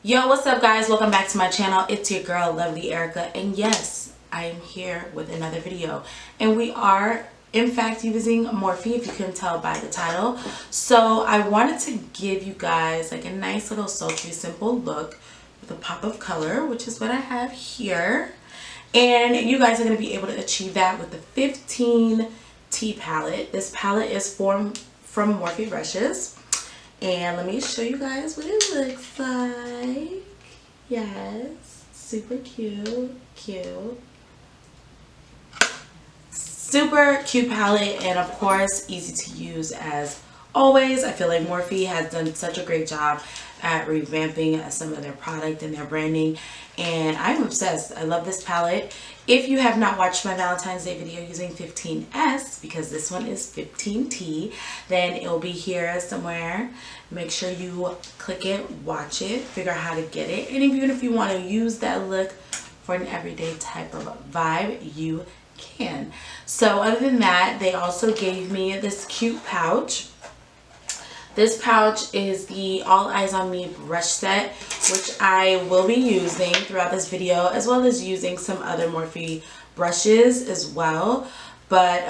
Yo, what's up guys? Welcome back to my channel. It's your girl Lovely Erica, and yes, I am here with another video, and we are in fact using Morphe, if you couldn't tell by the title. So I wanted to give you guys like a nice little sultry simple look with a pop of color, which is what I have here, and you guys are going to be able to achieve that with the 15T palette. This palette is from Morphe brushes. And let me show you guys what it looks like. Yes, super cute, super cute palette, and of course easy to use as always. I feel like Morphe has done such a great job at revamping some of their product and their branding, and I'm obsessed. I love this palette. If you have not watched my Valentine's Day video using 15S, because this one is 15T, then it will be here somewhere. Make sure you click it, watch it, figure out how to get it, and even if you want to use that look for an everyday type of vibe, you can. So other than that, they also gave me this cute pouch. This pouch is the All Eyes on Me brush set, which I will be using throughout this video, as well as using some other Morphe brushes as well. But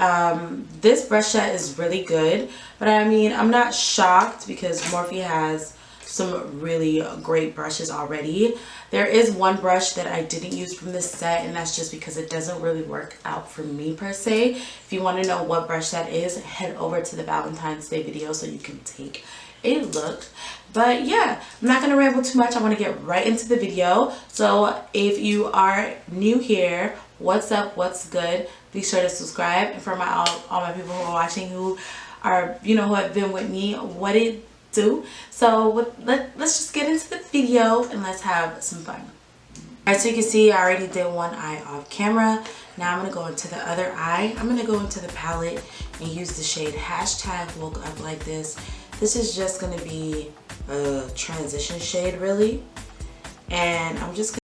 this brush set is really good. But I mean, I'm not shocked because Morphe has some really great brushes already. There is one brush that I didn't use from this set, and that's just because it doesn't really work out for me per se. If you want to know what brush that is, head over to the Valentine's Day video so you can take a look. But yeah, I'm not going to ramble too much. I want to get right into the video. So if you are new here, what's up, what's good, be sure to subscribe. And for my all my people who are watching who are, who have been with me, what it do. So let's just get into the video and let's have some fun. As you can see, I already did one eye off camera. Now I'm going to go into the other eye. I'm going to go into the palette and use the shade #woke up like this. This is just going to be a transition shade really, and I'm just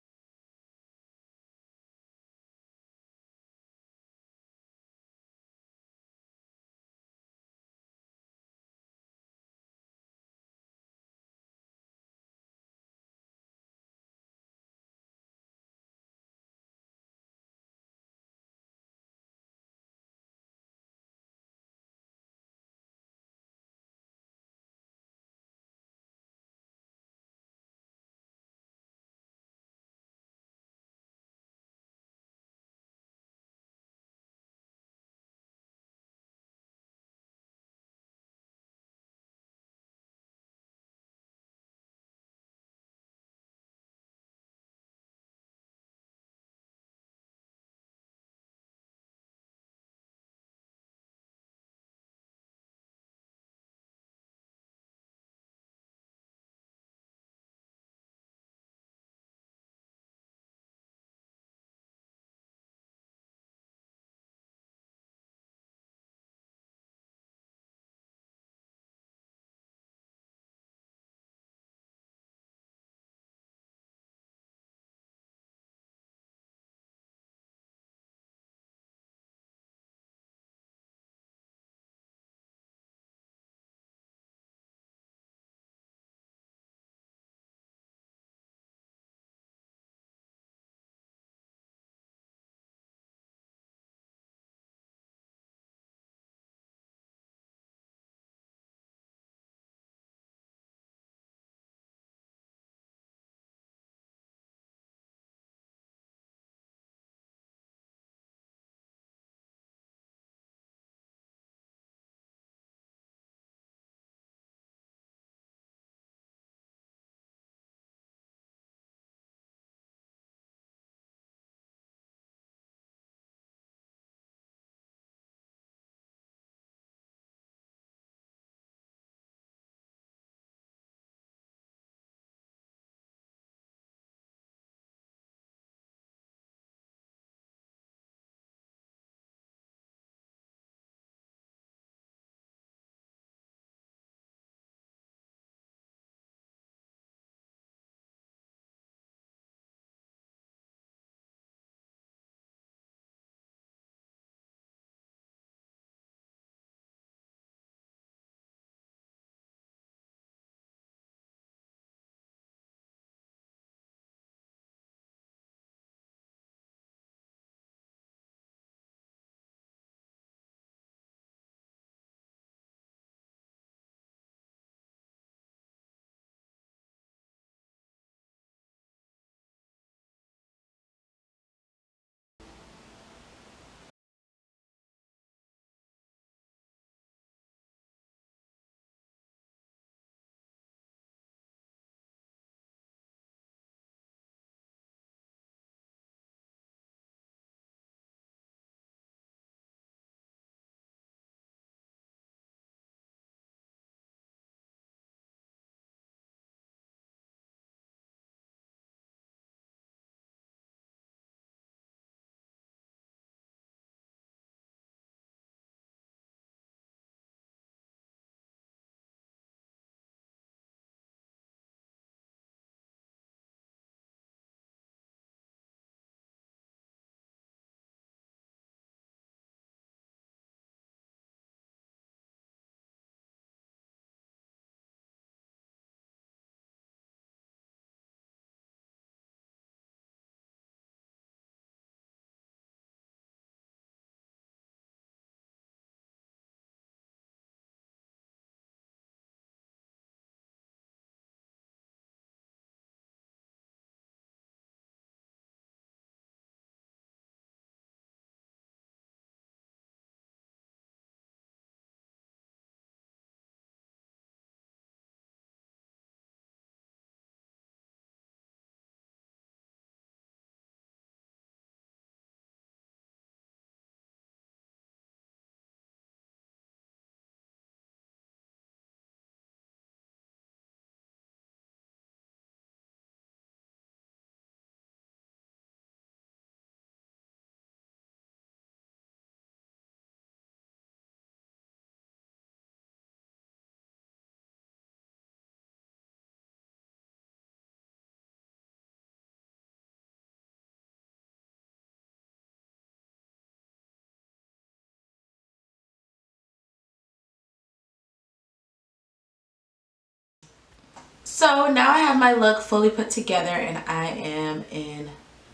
So now I have my look fully put together and I am in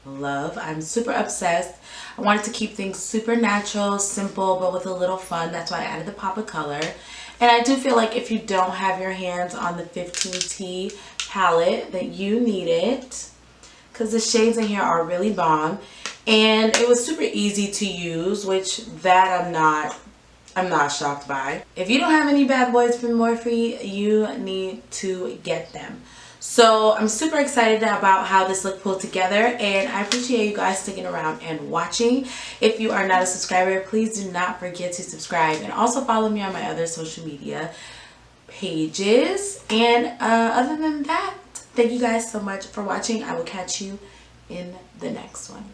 love. I'm super obsessed. I wanted to keep things super natural, simple, but with a little fun. That's why I added the pop of color. And I do feel like if you don't have your hands on the 15T palette, that you need it, because the shades in here are really bomb. And it was super easy to use, which that I'm not shocked by. If you don't have any bad boys from Morphe, you need to get them. So I'm super excited about how this look pulled together, and I appreciate you guys sticking around and watching. If you are not a subscriber, please do not forget to subscribe, and also follow me on my other social media pages. And other than that, thank you guys so much for watching. I will catch you in the next one.